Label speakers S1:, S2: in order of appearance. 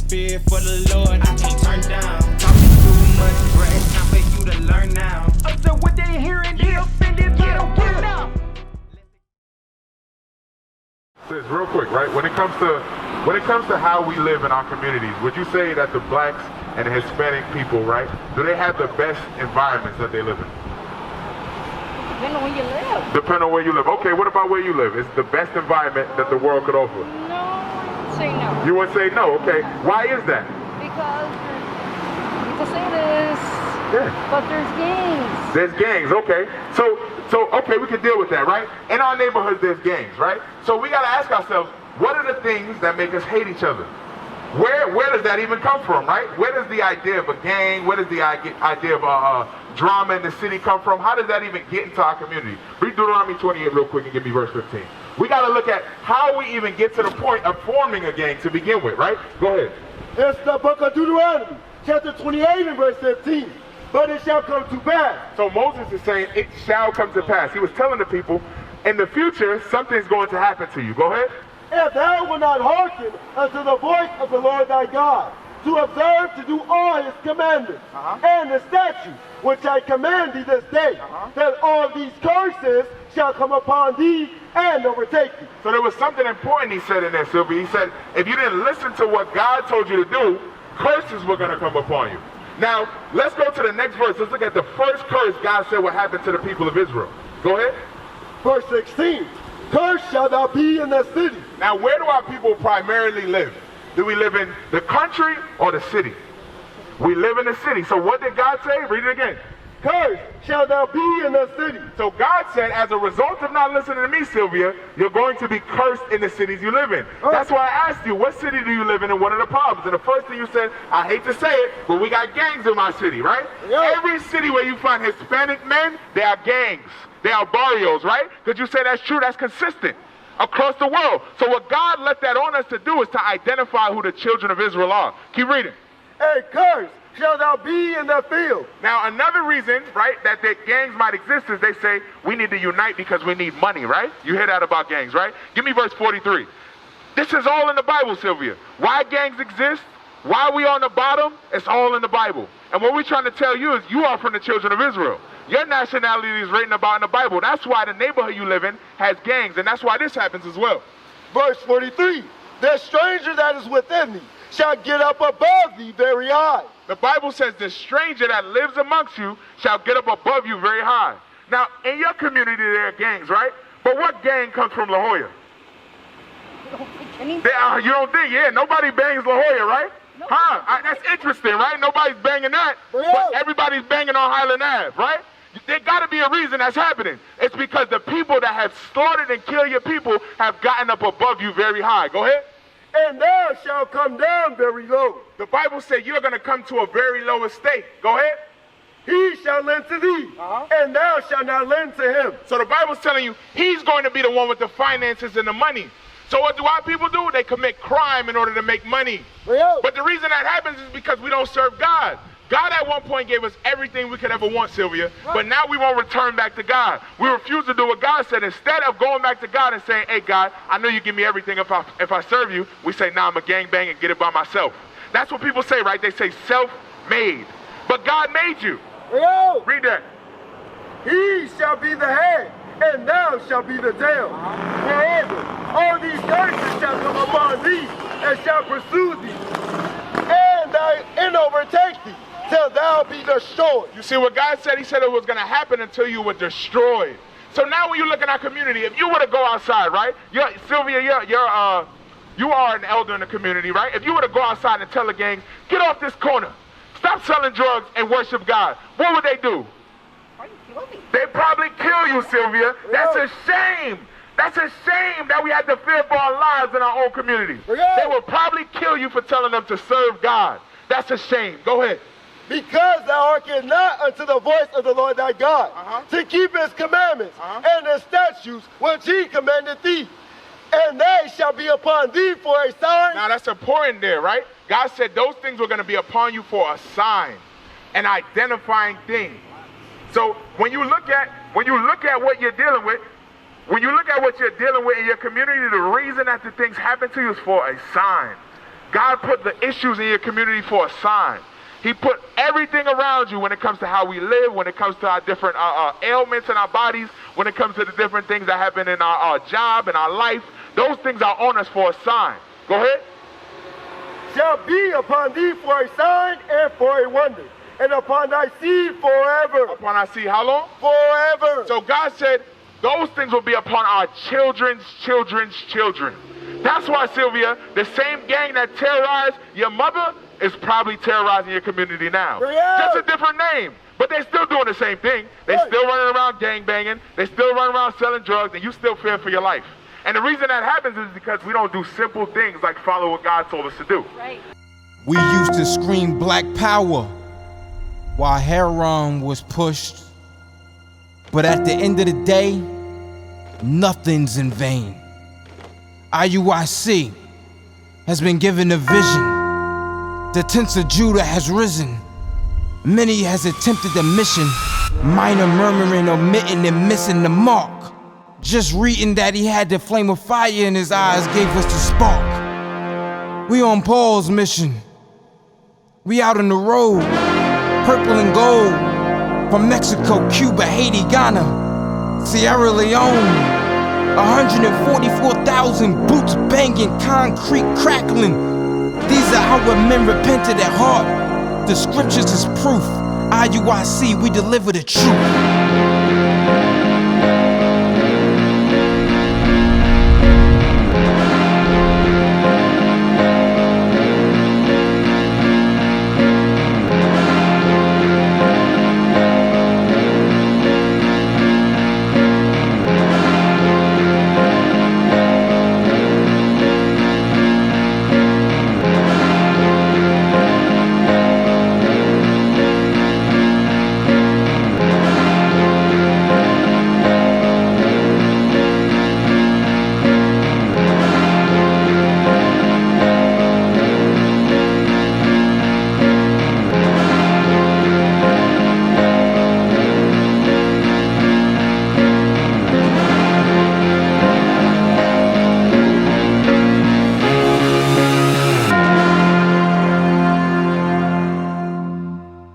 S1: spirit for the Lord, I can't turn down. Talking too much, bruh, it's time for you to learn now.
S2: So what they hearing, get offended, get on now.
S3: Sis, real quick, right? When it comes to how we live in our communities, would you say that the blacks and the Hispanic people, right, do they have the best environments that they live in?
S4: Depending on where you live.
S3: Depending on where you live. Okay, what about where you live? Is the best environment that the world could offer?
S4: No, I would say no.
S3: You would say no, okay. Why is that?
S4: Because you can say this, but there's gangs.
S3: There's gangs, okay. So okay, we can deal with that, right? In our neighborhoods, there's gangs, right? So we gotta ask ourselves, what are the things that make us hate each other? Where does that even come from, right? Where does the idea of a gang, where does the idea of drama in the city come from? How does that even get into our community? Read Deuteronomy 28 real quick and give me verse 15. We got to look at how we even get to the point of forming a gang to begin with, right? Go ahead.
S5: It's the book of Deuteronomy, chapter 28 and verse 15. But it shall come to pass.
S3: So Moses is saying, it shall come to pass. He was telling the people, in the future, something's going to happen to you. Go ahead.
S5: If thou wilt not hearken unto the voice of the Lord thy God, to observe to do all his commandments and the statutes which I command thee this day, that all these curses shall come upon thee and overtake thee.
S3: So there was something important he said in there, Sylvia. He said, if you didn't listen to what God told you to do, curses were going to come upon you. Now, let's go to the next verse. Let's look at the first curse God said would happen to the people of Israel. Go ahead.
S5: Verse 16. Cursed shall thou be in the city.
S3: Now, where do our people primarily live? Do we live in the country or the city? We live in the city. So what did God say? Read it again.
S5: Cursed shall thou be in the city.
S3: So God said, as a result of not listening to me, Sylvia, you're going to be cursed in the cities you live in. That's why I asked you, what city do you live in and what are the problems? And the first thing you said, I hate to say it, but we got gangs in my city, right? Every city where you find Hispanic men, they are gangs. They are barrios, right? Could you say that's true? That's consistent across the world. So what God let that on us to do is to identify who the children of Israel are. Keep reading.
S5: A curse shall thou be in the field.
S3: Now, another reason, right, that the gangs might exist is they say we need to unite because we need money, right? You hear that about gangs, right? Give me verse 43. This is all in the Bible, Sylvia. Why gangs exist, why we on the bottom, it's all in the Bible. And what we're trying to tell you is you are from the children of Israel. Your nationality is written about in the Bible. That's why the neighborhood you live in has gangs, and that's why this happens as well.
S5: Verse 43, the stranger that is within thee shall get up above thee very high.
S3: The Bible says the stranger that lives amongst you shall get up above you very high. Now, in your community there are gangs, right? But what gang comes from La Jolla? You don't think? Yeah, nobody bangs La Jolla, right?
S4: Nope.
S3: That's interesting, right? Nobody's banging that, but everybody's banging on Highland Ave, right? There got to be a reason that's happening. It's because the people that have slaughtered and killed your people have gotten up above you very high. Go ahead.
S5: And thou shalt come down very low.
S3: The Bible said you're going to come to a very low estate. Go ahead.
S5: He shall lend to thee, and thou shalt not lend to him.
S3: So the Bible's telling you he's going to be the one with the finances and the money. So what do our people do? They commit crime in order to make money. But the reason that happens is because we don't serve God. God at one point gave us everything we could ever want, Sylvia, but now we won't return back to God. We refuse to do what God said. Instead of going back to God and saying, hey, God, I know you give me everything if I serve you, we say, nah, I'm a gangbang and get it by myself. That's what people say, right? They say self-made. But God made you. Read that.
S5: He shall be the head, and thou shalt be the tail. Moreover, all these curses shall come upon thee, and shall pursue thee, and overtake thee, till thou be destroyed.
S3: You see what God said? He said it was going to happen until you were destroyed. So now when you look at our community, if you were to go outside, right? Sylvia, you are an elder in the community, right? If you were to go outside and tell the gangs, get off this corner, stop selling drugs and worship God, what would they do? They'd probably kill you, Sylvia. That's a shame. That's a shame that we had to fear for our lives in our own community. They would probably kill you for telling them to serve God. That's a shame. Go ahead.
S5: Because thou hearkenest not unto the voice of the Lord thy God, to keep his commandments and the statutes which he commanded thee, and they shall be upon thee for a sign.
S3: Now that's important there, right? God said those things were going to be upon you for a sign, an identifying thing. So when you look at what you're dealing with, in your community, the reason that the things happen to you is for a sign. God put the issues in your community for a sign. He put everything around you when it comes to how we live, when it comes to our different ailments in our bodies, when it comes to the different things that happen in our job and our life. Those things are on us for a sign. Go ahead.
S5: Shall be upon thee for a sign and for a wonder, and upon thy seed forever.
S3: Upon our seed, how long?
S5: Forever.
S3: So God said those things will be upon our children's children's children. That's why, Sylvia, the same gang that terrorized your mother is probably terrorizing your community now.
S5: Yeah.
S3: Just a different name. But they're still doing the same thing. They're still running around gang banging. They still running around selling drugs, and you still fear for your life. And the reason that happens is because we don't do simple things like follow what God told us to do.
S4: Right.
S6: We used to scream black power while heroin was pushed. But at the end of the day, nothing's in vain. IUIC has been given a vision. The tents of Judah has risen. Many has attempted the mission, minor murmuring, omitting, and missing the mark. Just reading that he had the flame of fire in his eyes gave us the spark. We on Paul's mission. We out on the road, purple and gold, from Mexico, Cuba, Haiti, Ghana, Sierra Leone. 144,000 boots banging, concrete crackling. These are our men repented at heart. The scriptures is proof. IUIC, we deliver the truth.